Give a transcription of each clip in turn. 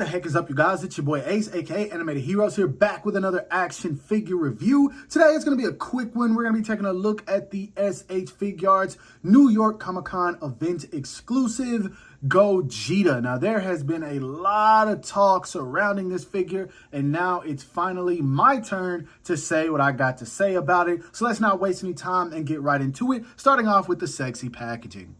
the heck is up, you guys? It's your boy Ace, aka Animated Heroes, here back with another action figure review. Today it's going to be a quick one. We're going to be taking a look at the SH Figuarts New York Comic-Con event exclusive Gogeta. Now, there has been a lot of talk surrounding this figure, and now it's finally my turn to say what I got to say about it. So let's not waste any time and get right into it, starting off with the sexy packaging.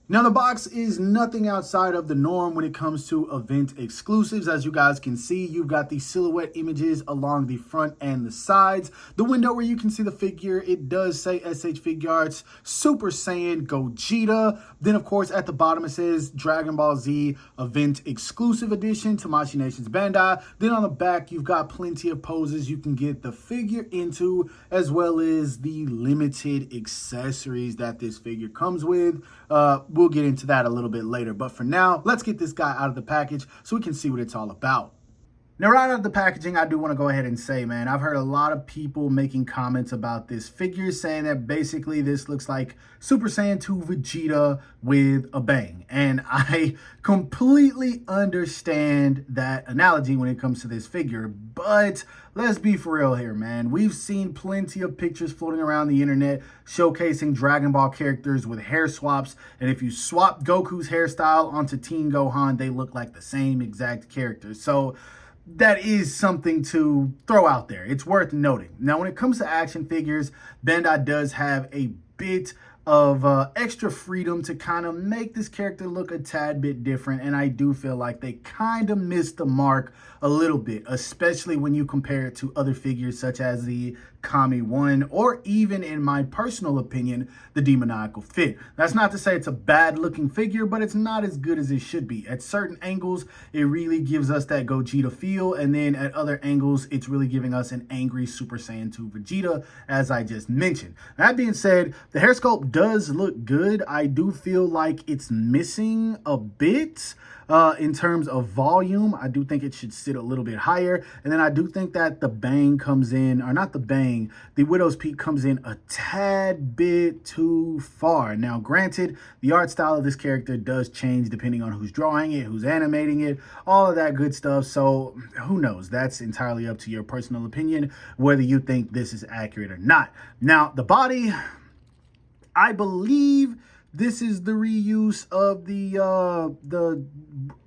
Now, the box is nothing outside of the norm when it comes to event exclusives. As you guys can see, you've got the silhouette images along the front and the sides. The window where you can see the figure, it does say SH Figuarts Super Saiyan Gogeta. Then, of course, at the bottom it says Dragon Ball Z Event Exclusive Edition, Tamashii Nations Bandai. Then on the back, you've got plenty of poses you can get the figure into, as well as the limited accessories that this figure comes with. We'll get into that a little bit later, but for now, let's get this guy out of the package so we can see what it's all about. Now, right out of the packaging, I do want to go ahead and say, man, I've heard a lot of people making comments about this figure, saying that basically this looks like Super Saiyan 2 Vegeta with a bang. And I completely understand that analogy when it comes to this figure, but let's be for real here, man. We've seen plenty of pictures floating around the internet showcasing Dragon Ball characters with hair swaps, and if you swap Goku's hairstyle onto Teen Gohan, they look like the same exact character. So that is something to throw out there. It's worth noting. Now, when it comes to action figures, Bandai does have a bit of extra freedom to kind of make this character look a tad bit different, and I do feel like they kind of missed the mark a little bit, especially when you compare it to other figures such as the Kami 1, or even, in my personal opinion, the Demoniacal Fit. That's not to say it's a bad looking figure, but it's not as good as it should be. At certain angles, it really gives us that Gogeta feel, and then at other angles, it's really giving us an angry Super Saiyan 2 Vegeta, as I just mentioned. That being said, the hair sculpt does look good. I do feel like it's missing a bit in terms of volume. I do think it should sit a little bit higher. And then I do think that the bang comes in, or not the bang, the Widow's Peak comes in a tad bit too far. Now, granted, the art style of this character does change depending on who's drawing it, who's animating it, all of that good stuff. So who knows? That's entirely up to your personal opinion, whether you think this is accurate or not. Now, the body, I believe this is the reuse of the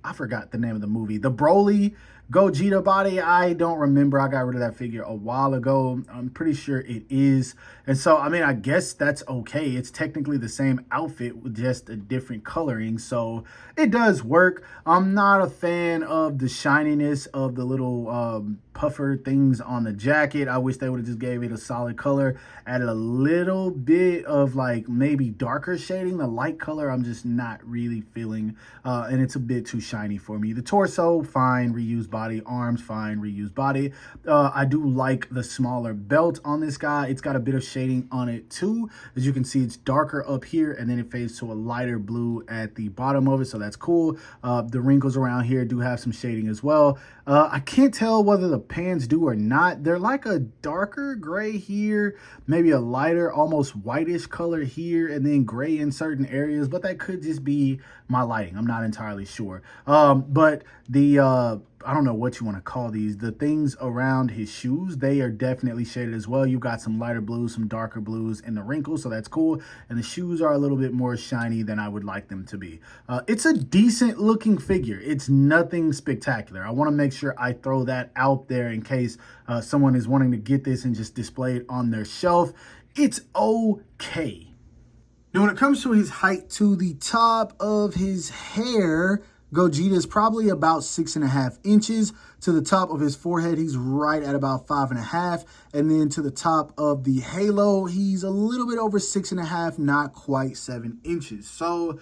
I forgot the name of the movie, the Broly Gogeta body. I don't remember. I got rid of that figure a while ago. I'm pretty sure it is. And so, I mean, I guess that's okay. It's technically the same outfit with just a different coloring. So it does work. I'm not a fan of the shininess of the little puffer things on the jacket. I wish they would have just gave it a solid color, added a little bit of like maybe darker shading. The light color I'm just not really feeling, and it's a bit too shiny for me. The torso, fine, reused body. Arms, fine, reused body. I do like the smaller belt on this guy. It's got a bit of shading on it too. As you can see, it's darker up here, and then it fades to a lighter blue at the bottom of it, so that's cool. The wrinkles around here do have some shading as well. I can't tell whether the pants do or not. They're like a darker gray here, maybe a lighter, almost whitish color here, and then gray in certain areas, but that could just be my lighting. I'm not entirely sure. But the I don't know what you want to call these, the things around his shoes, they are definitely shaded as well. You've got some lighter blues, some darker blues, and the wrinkles, so that's cool. And the shoes are a little bit more shiny than I would like them to be. It's a decent looking figure. It's nothing spectacular. I want to make sure I throw that out there in case someone is wanting to get this and just display it on their shelf. It's okay. Now, when it comes to his height, to the top of his hair, Gogeta is probably about 6.5 inches. To the top of his forehead, he's right at about 5.5. And then to the top of the halo, he's a little bit over 6.5, not quite 7 inches. So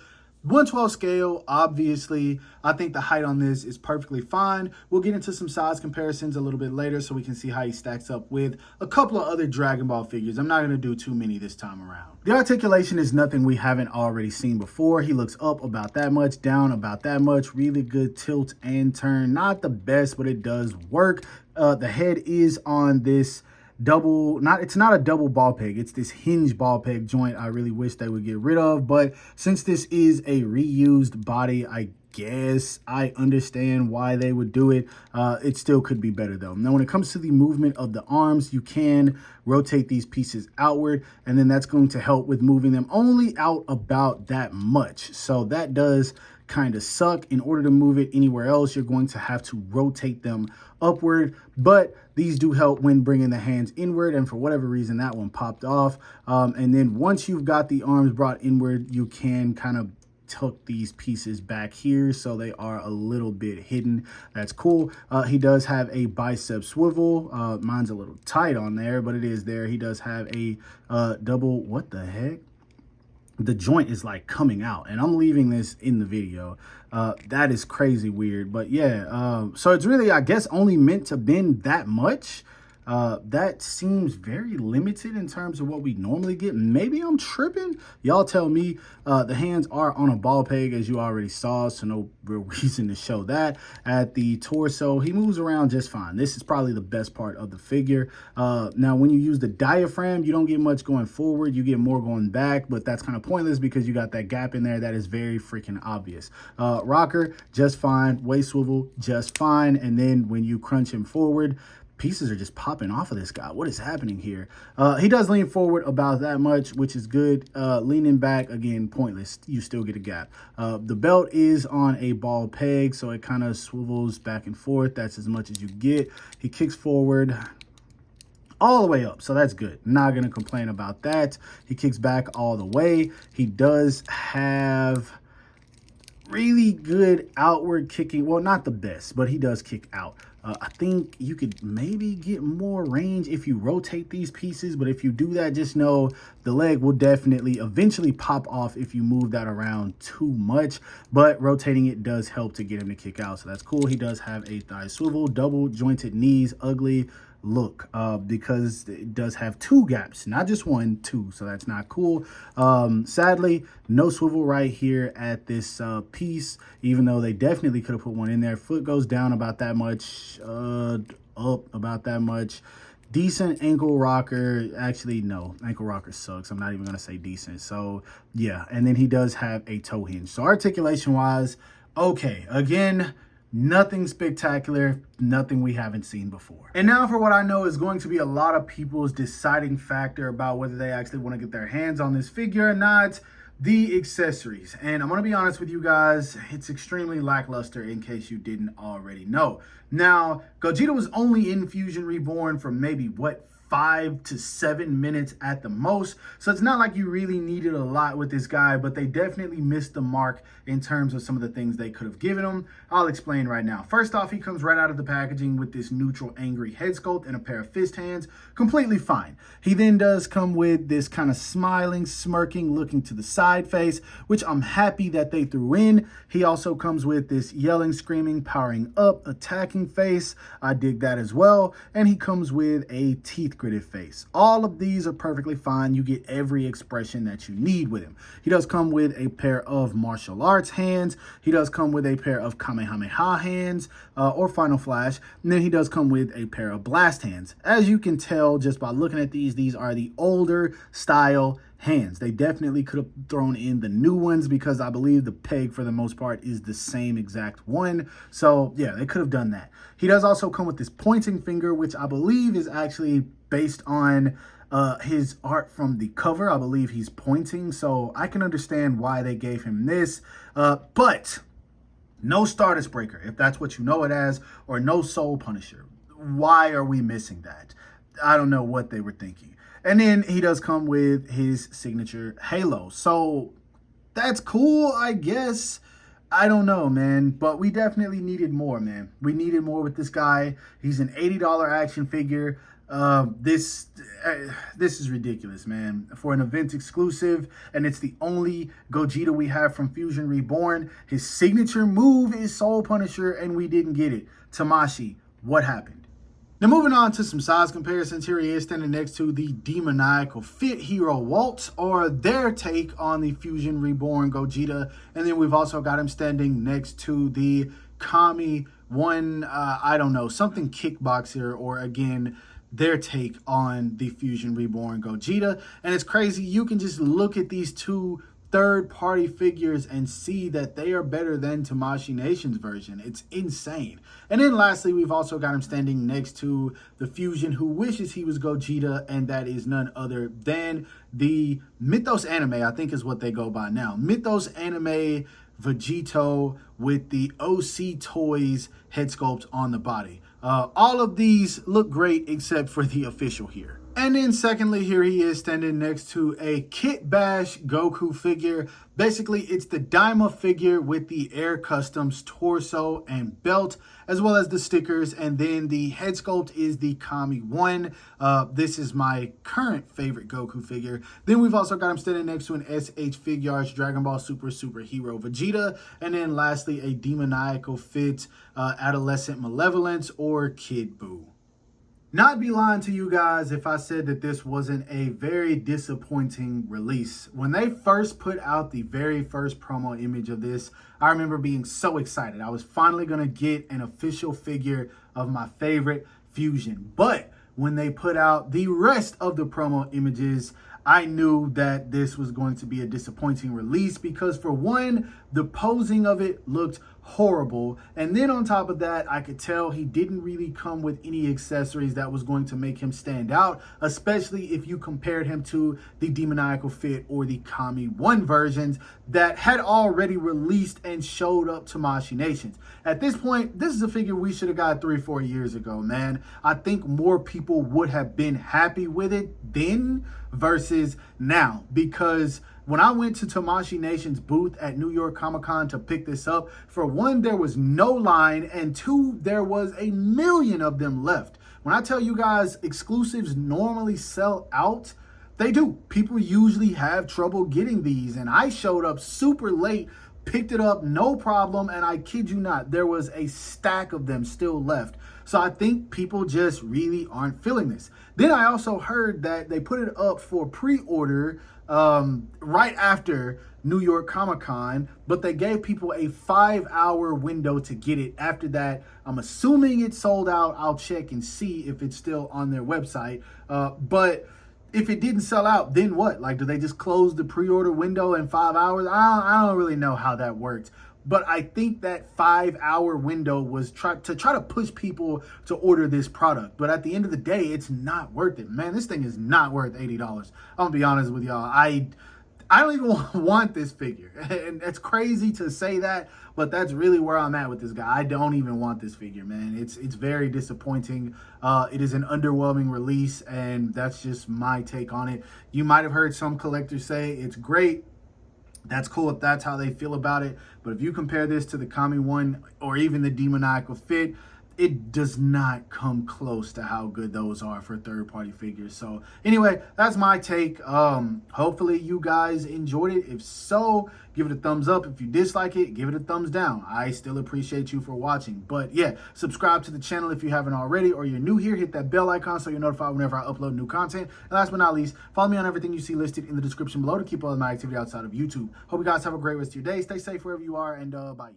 1/12 scale, obviously, I think the height on this is perfectly fine. We'll get into some size comparisons a little bit later so we can see how he stacks up with a couple of other Dragon Ball figures. I'm not going to do too many this time around. The articulation is nothing we haven't already seen before. He looks up about that much, down about that much. Really good tilt and turn. Not the best, but it does work. The head is on this it's not a double ball peg. It's this hinge ball peg joint I really wish they would get rid of. But since this is a reused body, I guess I understand why they would do it. It still could be better though. Now, when it comes to the movement of the arms, you can rotate these pieces outward, and then that's going to help with moving them only out about that much. So that does kind of suck. In order to move it anywhere else, you're going to have to rotate them upward, but these do help when bringing the hands inward, and for whatever reason that one popped off. And then once you've got the arms brought inward, you can kind of tuck these pieces back here so they are a little bit hidden. That's cool. He does have a bicep swivel. Mine's a little tight on there, but it is there. He does have a double, what the heck? The joint is like coming out, and I'm leaving this in the video. That is crazy weird, but yeah. So it's really, I guess, only meant to bend that much. That seems very limited in terms of what we normally get. Maybe I'm tripping. Y'all tell me. The hands are on a ball peg, as you already saw, so no real reason to show that. At the torso, he moves around just fine. This is probably the best part of the figure. Now, when you use the diaphragm, you don't get much going forward. You get more going back, but that's kind of pointless because you got that gap in there that is very freaking obvious. Rocker, just fine. Waist swivel, just fine. And then when you crunch him forward, pieces are just popping off of this guy. What is happening here? He does lean forward about that much, which is good. Leaning back, again, pointless. You still get a gap. The belt is on a ball peg, so it kind of swivels back and forth. That's as much as you get. He kicks forward all the way up, so that's good. Not gonna complain about that. He kicks back all the way. He does have really good outward kicking. Well, not the best, but he does kick out. I think you could maybe get more range if you rotate these pieces, but if you do that, just know the leg will definitely eventually pop off if you move that around too much, but rotating it does help to get him to kick out, so that's cool. He does have a thigh swivel, double jointed knees, ugly look, because it does have two gaps, not just one, two, so that's not cool. Sadly, no swivel right here at this piece, even though they definitely could have put one in there. Foot goes down about that much, up about that much. Decent ankle rocker. Actually, no, ankle rocker sucks. I'm not even gonna say decent. So yeah, and then he does have a toe hinge. So articulation wise, okay, again, nothing spectacular, nothing we haven't seen before. And now for what I know is going to be a lot of people's deciding factor about whether they actually want to get their hands on this figure or not: the accessories. And I'm going to be honest with you guys, it's extremely lackluster in case you didn't already know. Now, Gogeta was only in Fusion Reborn for maybe, what, 5 to 7 minutes at the most. So it's not like you really needed a lot with this guy, but they definitely missed the mark in terms of some of the things they could have given him. I'll explain right now. First off, he comes right out of the packaging with this neutral angry head sculpt and a pair of fist hands. Completely fine. He then does come with this kind of smiling, smirking, looking to the side face, which I'm happy that they threw in. He also comes with this yelling, screaming, powering up, attacking face. I dig that as well. And he comes with a teeth gritted face. All of these are perfectly fine. You get every expression that you need with him. He does come with a pair of martial arts hands. He does come with a pair of Kamehameha hands, or Final Flash. And then he does come with a pair of blast hands. As you can tell just by looking at these are the older style hands. They definitely could have thrown in the new ones because I believe the peg for the most part is the same exact one. So yeah, they could have done that. He does also come with this pointing finger, which I believe is actually based on his art from the cover. I believe he's pointing, so I can understand why they gave him this, but no Stardust Breaker, if that's what you know it as, or no Soul Punisher. Why are we missing that? I don't know what they were thinking. And then he does come with his signature halo. So that's cool, I guess. I don't know, man. But we definitely needed more, man. We needed more with this guy. He's an $80 action figure. This is ridiculous, man. For an event exclusive, and it's the only Gogeta we have from Fusion Reborn. His signature move is Soul Punisher, and we didn't get it. Tamashi, what happened? Now moving on to some size comparisons, here he is standing next to the Demoniacal Fit Hero Waltz, or their take on the Fusion Reborn Gogeta. And then we've also got him standing next to the Kami one, I don't know, something kickboxer, or again, their take on the Fusion Reborn Gogeta. And it's crazy. You can just look at these two third-party figures and see that they are better than Tamashii Nation's version. It's insane. And then lastly, we've also got him standing next to the Fusion who wishes he was Gogeta, and that is none other than the Mythos anime, I think is what they go by now. Mythos anime Vegeta with the OC Toys head sculpt on the body. All of these look great except for the official here. And then secondly, here he is standing next to a Kit Bash Goku figure. Basically, it's the Daima figure with the Air Customs torso and belt, as well as the stickers. And then the head sculpt is the Kami 1. This is my current favorite Goku figure. Then we've also got him standing next to an SH Figuarts Dragon Ball Superhero Vegeta. And then lastly, a demoniacal fit Adolescent Malevolence or Kid Buu. Now, I'd be lying to you guys if I said that this wasn't a very disappointing release. When they first put out the very first promo image of this, I remember being so excited. I was finally going to get an official figure of my favorite Fusion. But when they put out the rest of the promo images, I knew that this was going to be a disappointing release because, for one, the posing of it looked horrible. And then on top of that, I could tell he didn't really come with any accessories that was going to make him stand out, especially if you compared him to the Demoniacal Fit or the Kami 1 versions that had already released and showed up to Tamashii Nations. At this point, this is a figure we should have got 3-4 years ago, man. I think more people would have been happy with it then versus now, because when I went to Tamashii Nation's booth at New York Comic-Con to pick this up, for one, there was no line, and two, there was a million of them left. When I tell you guys exclusives normally sell out, they do. People usually have trouble getting these, and I showed up super late, picked it up, no problem, and I kid you not, there was a stack of them still left. So I think people just really aren't feeling this. Then I also heard that they put it up for pre-order right after New York Comic-Con, but they gave people a 5-hour window to get it. After that, I'm assuming it's sold out. I'll check and see if it's still on their website. But if it didn't sell out, then what? Like, do they just close the pre-order window in 5 hours? I don't really know how that works. But I think that 5-hour window was try to push people to order this product. But at the end of the day, it's not worth it. Man, this thing is not worth $80. I'm gonna be honest with y'all. I don't even want this figure. And it's crazy to say that, but that's really where I'm at with this guy. I don't even want this figure, man. It's very disappointing. It is an underwhelming release, and that's just my take on it. You might have heard some collectors say it's great. That's cool if that's how they feel about it. But if you compare this to the Kami 1 or even the Demoniacal Fit, it does not come close to how good those are for third-party figures. So anyway, that's my take. Hopefully you guys enjoyed it. If so, give it a thumbs up. If you dislike it, give it a thumbs down. I still appreciate you for watching. But yeah, subscribe to the channel if you haven't already, or you're new here, hit that bell icon so you're notified whenever I upload new content. And last but not least, follow me on everything you see listed in the description below to keep all of my activity outside of YouTube. Hope you guys have a great rest of your day. Stay safe wherever you are, and bye.